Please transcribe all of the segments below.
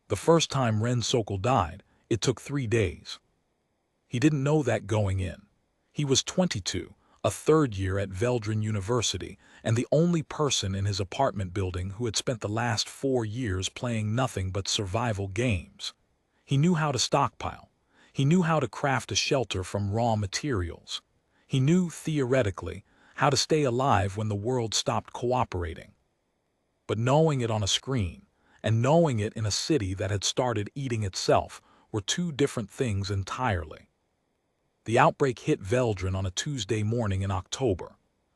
The first time Ren Sokol died, it took 3 days. He didn't know that going in. He was 22, a third year at Veldran University, and the only person in his apartment building who had spent the last 4 years playing nothing but survival games. He knew how to stockpile. He knew how to craft a shelter from raw materials. He knew, theoretically, how to stay alive when the world stopped cooperating. But knowing it on a screen, and knowing it in a city that had started eating itself, were two different things entirely. The outbreak hit Veldran on a Tuesday morning in October.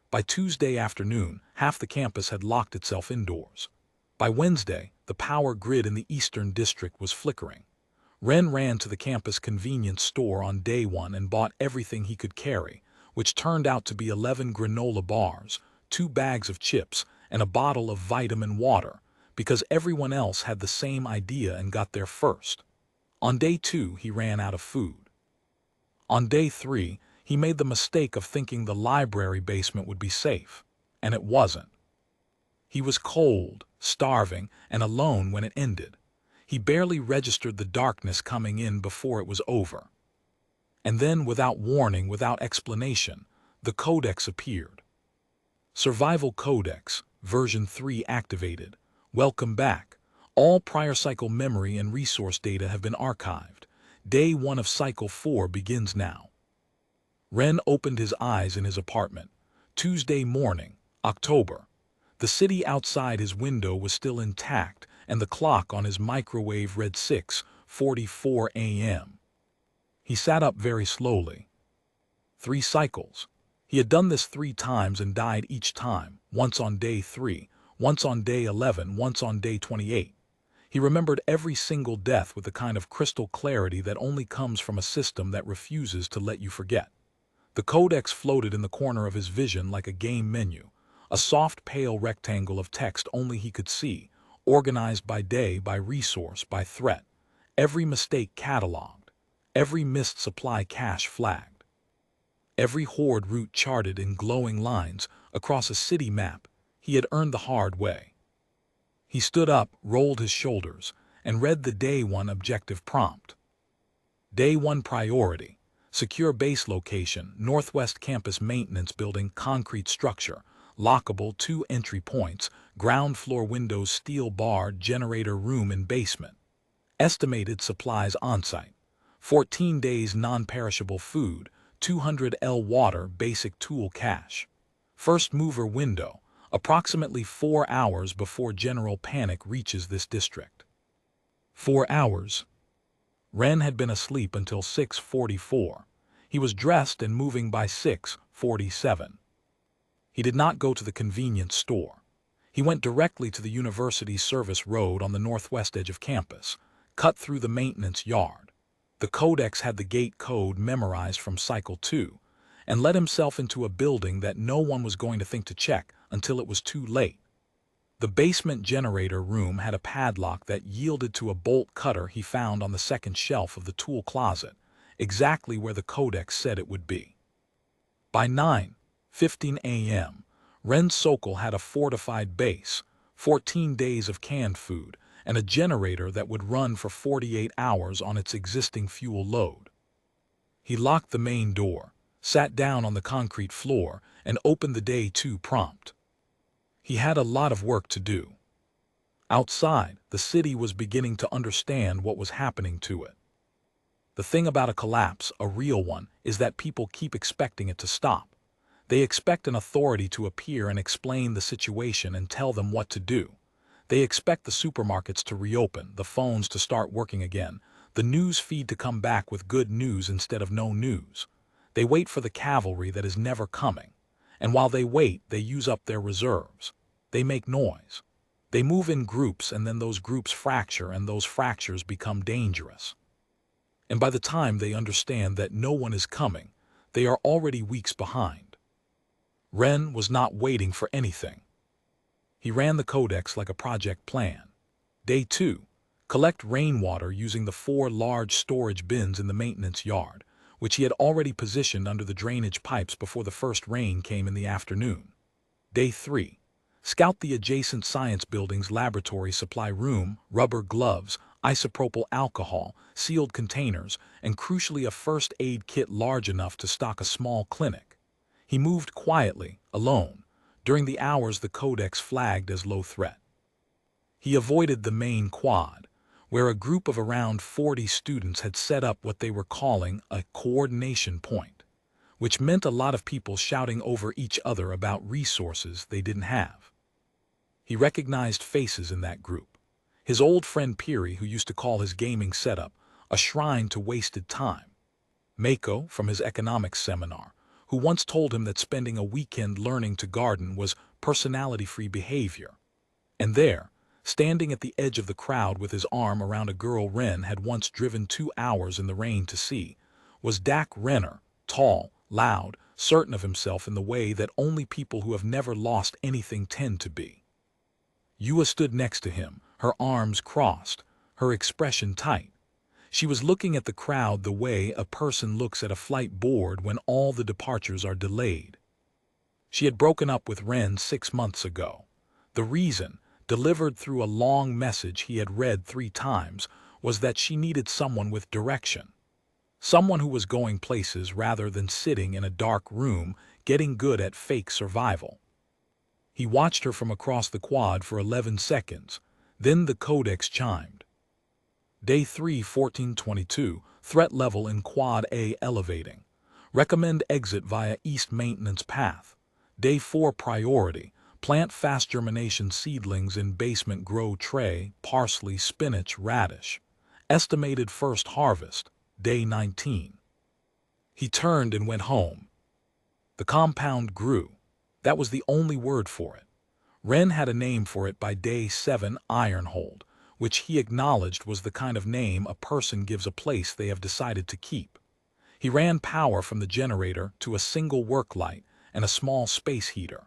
By Tuesday afternoon, half the campus had locked itself indoors. By Wednesday, the power grid in the Eastern District was flickering. Ren ran to the campus convenience store on day 1 and bought everything he could carry, which turned out to be 11 granola bars, 2 bags of chips, and a bottle of vitamin water, because everyone else had the same idea and got there first. On day 2, he ran out of food. On day 3, he made the mistake of thinking the library basement would be safe, and it wasn't. He was cold, starving, and alone when it ended. He barely registered the darkness coming in before it was over. And then, without warning, without explanation, the Codex appeared. Survival Codex, version 3 activated. Welcome back. All prior cycle memory and resource data have been archived. Day 1 of cycle 4 begins now. Ren opened his eyes in his apartment. Tuesday morning, October. The city outside his window was still intact, and the clock on his microwave read 6:44 a.m. He sat up very slowly. 3 cycles. He had done this 3 times and died each time, once on day 3, once on day 11, once on day 28. He remembered every single death with the kind of crystal clarity that only comes from a system that refuses to let you forget. The Codex floated in the corner of his vision like a game menu, a soft pale rectangle of text only he could see, organized by day, by resource, by threat, every mistake cataloged, every missed supply cache flagged, every horde route charted in glowing lines across a city map he had earned the hard way. He stood up, rolled his shoulders, and read the Day 1 objective prompt. Day 1 priority: secure base location, Northwest Campus Maintenance Building, concrete structure, lockable 2 entry points, ground floor windows, steel barred, generator room in basement. Estimated supplies on-site: 14 days non-perishable food, 200 L water, basic tool cache. First mover window: approximately 4 hours before general panic reaches this district. 4 hours. Ren had been asleep until 6:44. He was dressed and moving by 6:47. He did not go to the convenience store. He went directly to the University Service Road on the northwest edge of campus, cut through the maintenance yard. The Codex had the gate code memorized from Cycle 2, and let himself into a building that no one was going to think to check until it was too late. The basement generator room had a padlock that yielded to a bolt cutter he found on the second shelf of the tool closet, exactly where the Codex said it would be. By 9:15 a.m., Ren Sokol had a fortified base, 14 days of canned food, and a generator that would run for 48 hours on its existing fuel load. He locked the main door, sat down on the concrete floor, and opened the Day 2 prompt. He had a lot of work to do. Outside, the city was beginning to understand what was happening to it. The thing about a collapse, a real one, is that people keep expecting it to stop. They expect an authority to appear and explain the situation and tell them what to do. They expect the supermarkets to reopen, the phones to start working again, the news feed to come back with good news instead of no news. They wait for the cavalry that is never coming. And while they wait, they use up their reserves. They make noise. They move in groups, and then those groups fracture, and those fractures become dangerous. And by the time they understand that no one is coming, they are already weeks behind. Ren was not waiting for anything. He ran the Codex like a project plan. Day 2: collect rainwater using the 4 large storage bins in the maintenance yard, which he had already positioned under the drainage pipes before the first rain came in the afternoon. Day 3: scout the adjacent science building's laboratory supply room, rubber gloves, isopropyl alcohol, sealed containers, and crucially a first aid kit large enough to stock a small clinic. He moved quietly, alone, during the hours the Codex flagged as low threat. He avoided the main quad, where a group of around 40 students had set up what they were calling a coordination point, which meant a lot of people shouting over each other about resources they didn't have. He recognized faces in that group. His old friend Piri, who used to call his gaming setup a shrine to wasted time. Mako, from his economics seminar, who once told him that spending a weekend learning to garden was personality-free behavior. And there, standing at the edge of the crowd with his arm around a girl Ren had once driven 2 hours in the rain to see, was Dak Renner, tall, loud, certain of himself in the way that only people who have never lost anything tend to be. Yua stood next to him, her arms crossed, her expression tight. She was looking at the crowd the way a person looks at a flight board when all the departures are delayed. She had broken up with Ren 6 months ago. The reason, delivered through a long message he had read 3 times, was that she needed someone with direction. Someone who was going places rather than sitting in a dark room getting good at fake survival. He watched her from across the quad for 11 seconds. Then the Codex chimed. Day 3, 1422, threat level in Quad A elevating. Recommend exit via East Maintenance Path. Day 4 priority. Plant fast germination seedlings in basement grow tray, parsley, spinach, radish. Estimated first harvest. Day 19. He turned and went home. The compound grew. That was the only word for it. Ren had a name for it by day 7, Ironhold, which he acknowledged was the kind of name a person gives a place they have decided to keep. He ran power from the generator to a single work light and a small space heater.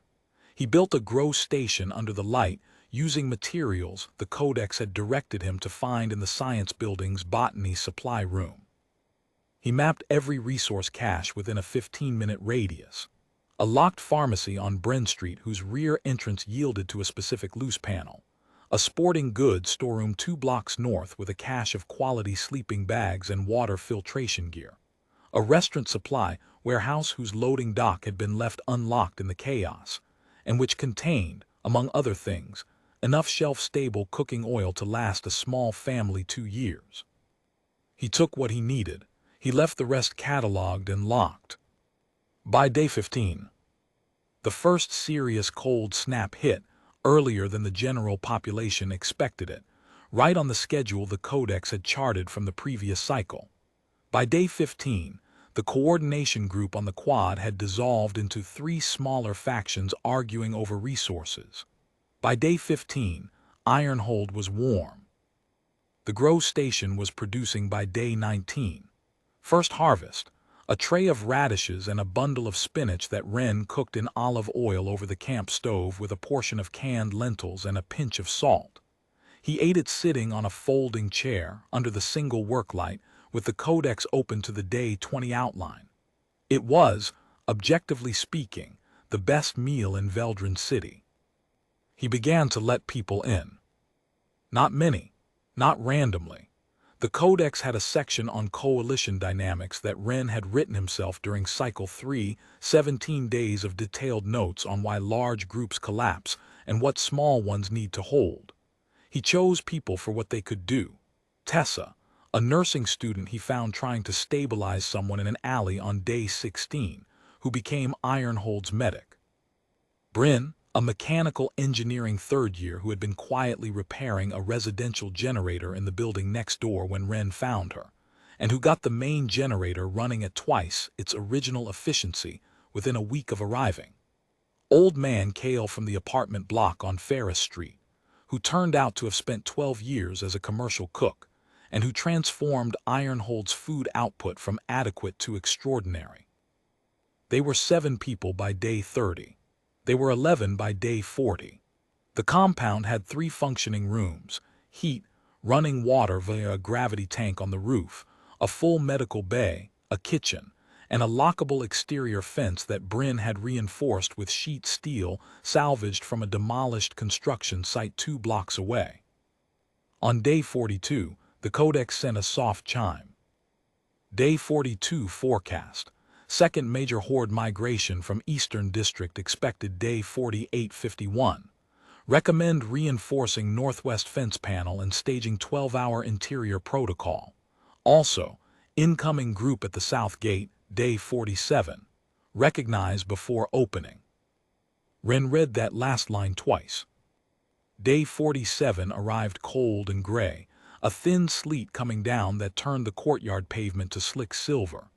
He built a grow station under the light using materials the Codex had directed him to find in the science building's botany supply room. He mapped every resource cache within a 15-minute radius. A locked pharmacy on Bren Street whose rear entrance yielded to a specific loose panel. A sporting goods storeroom 2 blocks north with a cache of quality sleeping bags and water filtration gear. A restaurant supply warehouse whose loading dock had been left unlocked in the chaos, and which contained, among other things, enough shelf-stable cooking oil to last a small family 2 years. He took what he needed. He left the rest cataloged and locked. By day 15, the first serious cold snap hit earlier than the general population expected it, right on the schedule the Codex had charted from the previous cycle. By day 15, the coordination group on the quad had dissolved into 3 smaller factions arguing over resources. By day 15, Ironhold was warm. The grow station was producing by day 19. First harvest, a tray of radishes and a bundle of spinach that Ren cooked in olive oil over the camp stove with a portion of canned lentils and a pinch of salt. He ate it sitting on a folding chair under the single work light with the Codex open to the day 20 outline. It was, objectively speaking, the best meal in Veldran City. He began to let people in. Not many, not randomly. The Codex had a section on coalition dynamics that Ren had written himself during Cycle 3, 17 days of detailed notes on why large groups collapse and what small ones need to hold. He chose people for what they could do. Tessa, a nursing student he found trying to stabilize someone in an alley on day 16, who became Ironhold's medic. Bryn, a mechanical engineering 3rd year who had been quietly repairing a residential generator in the building next door when Ren found her, and who got the main generator running at twice its original efficiency within a week of arriving. Old man Kale from the apartment block on Ferris Street, who turned out to have spent 12 years as a commercial cook, and who transformed Ironhold's food output from adequate to extraordinary. They were 7 people by day 30. They were 11 by day 40. The compound had 3 functioning rooms, heat, running water via a gravity tank on the roof, a full medical bay, a kitchen, and a lockable exterior fence that Bryn had reinforced with sheet steel salvaged from a demolished construction site 2 blocks away. On day 42, The codex sent a soft chime. Day 42 forecast. Second major horde migration from Eastern District expected day 4851. Recommend reinforcing northwest fence panel and staging 12-hour interior protocol. Also, incoming group at the south gate, day 47. Recognize before opening. Ren read that last line twice. Day 47 arrived cold and gray, a thin sleet coming down that turned the courtyard pavement to slick silver.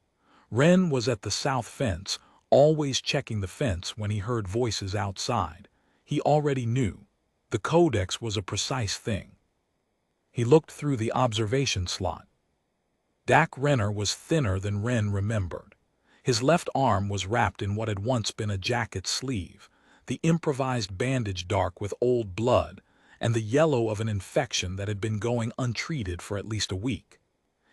Ren was at the south fence, always checking the fence when he heard voices outside. He already knew. The codex was a precise thing. He looked through the observation slot. Dak Renner was thinner than Ren remembered. His left arm was wrapped in what had once been a jacket sleeve, the improvised bandage dark with old blood, and the yellow of an infection that had been going untreated for at least a week.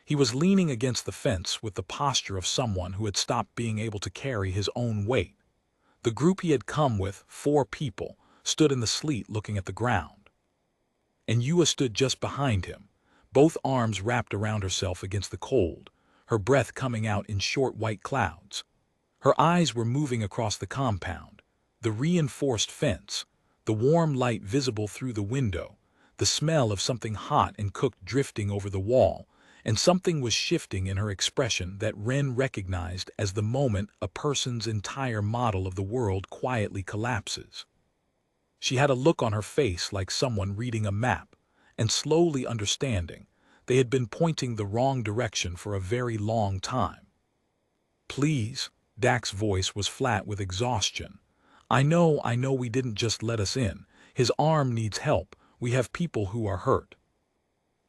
He was leaning against the fence with the posture of someone who had stopped being able to carry his own weight. The group he had come with, 4 people, stood in the sleet looking at the ground. And Yua stood just behind him, both arms wrapped around herself against the cold, her breath coming out in short white clouds. Her eyes were moving across the compound, the reinforced fence, the warm light visible through the window, the smell of something hot and cooked drifting over the wall, and something was shifting in her expression that Ren recognized as the moment a person's entire model of the world quietly collapses. She had a look on her face like someone reading a map, and slowly understanding they had been pointing the wrong direction for a very long time. "Please," Dak's voice was flat with exhaustion. I know we didn't just let us in. His arm needs help. We have people who are hurt."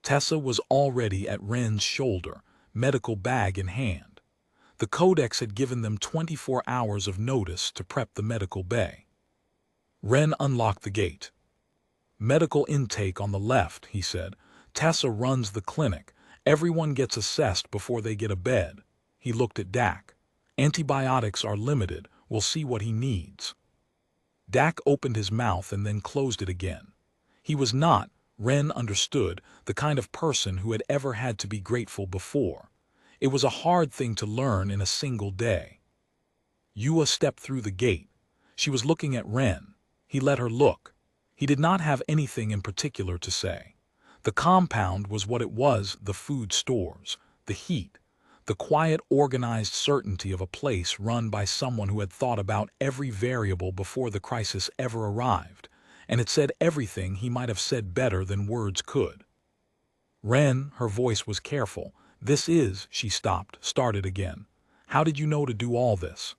Tessa was already at Ren's shoulder, medical bag in hand. The codex had given them 24 hours of notice to prep the medical bay. Ren unlocked the gate. "Medical intake on the left," he said. "Tessa runs the clinic. Everyone gets assessed before they get a bed." He looked at Dak. "Antibiotics are limited. We'll see what he needs." Dak opened his mouth and then closed it again. He was not, Ren understood, the kind of person who had ever had to be grateful before. It was a hard thing to learn in a single day. Yua stepped through the gate. She was looking at Ren. He let her look. He did not have anything in particular to say. The compound was what it was, the food stores, the heat, the quiet, organized certainty of a place run by someone who had thought about every variable before the crisis ever arrived, and it said everything he might have said better than words could. "Ren," her voice was careful. She stopped, started again. "How did you know to do all this?"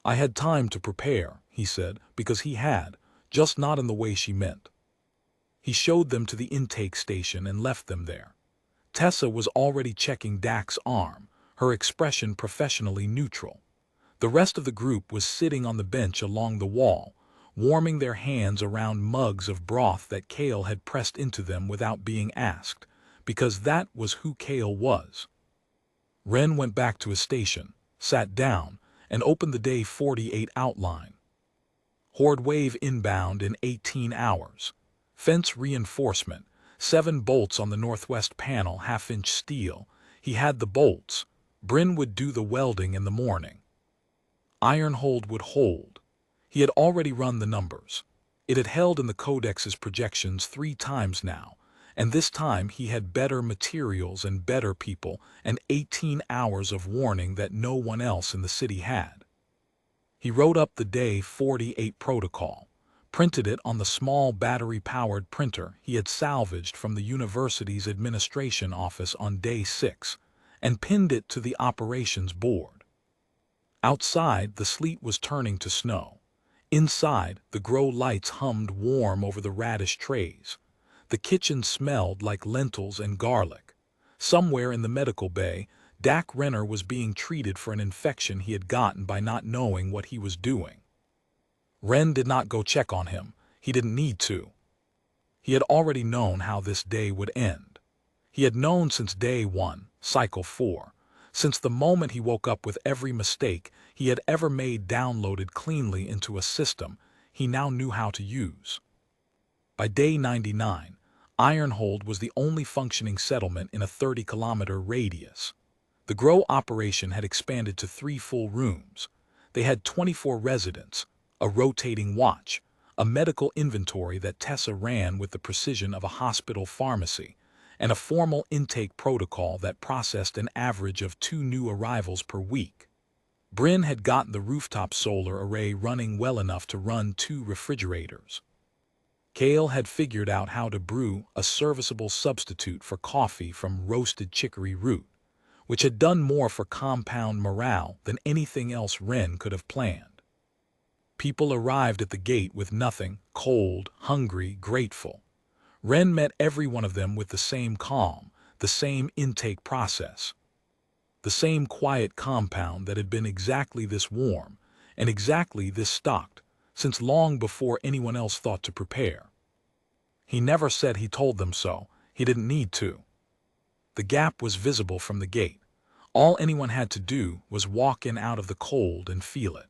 "I had time to prepare," he said, because he had, just not in the way she meant. He showed them to the intake station and left them there. Tessa was already checking Dak's arm, her expression professionally neutral. The rest of the group was sitting on the bench along the wall, warming their hands around mugs of broth that Kale had pressed into them without being asked, because that was who Kale was. Ren went back to his station, sat down, and opened the Day 48 outline. Horde wave inbound in 18 hours. Fence reinforcement, 7 bolts on the northwest panel, half-inch steel. He had the bolts. Bryn would do the welding in the morning. Ironhold would hold. He had already run the numbers. It had held in the Codex's projections 3 times now, and this time he had better materials and better people and 18 hours of warning that no one else in the city had. He wrote up the Day 48 protocol, printed it on the small battery-powered printer he had salvaged from the university's administration office on Day 6, and pinned it to the operations board. Outside, the sleet was turning to snow. Inside, the grow lights hummed warm over the radish trays. The kitchen smelled like lentils and garlic. Somewhere in the medical bay, Dak Renner was being treated for an infection he had gotten by not knowing what he was doing. Ren did not go check on him. He didn't need to. He had already known how this day would end. He had known since day 1, cycle 4, since the moment he woke up with every mistake he had ever made downloaded cleanly into a system he now knew how to use. By day 99, Ironhold was the only functioning settlement in a 30-kilometer radius. The grow operation had expanded to 3 full rooms. They had 24 residents, a rotating watch, a medical inventory that Tessa ran with the precision of a hospital pharmacy, and a formal intake protocol that processed an average of 2 new arrivals per week. Bryn had gotten the rooftop solar array running well enough to run 2 refrigerators. Kale had figured out how to brew a serviceable substitute for coffee from roasted chicory root, which had done more for compound morale than anything else Wren could have planned. People arrived at the gate with nothing, cold, hungry, grateful. Wren met every one of them with the same calm, the same intake process, the same quiet compound that had been exactly this warm and exactly this stocked since long before anyone else thought to prepare. He never said he told them so. He didn't need to. The gap was visible from the gate. All anyone had to do was walk in out of the cold and feel it.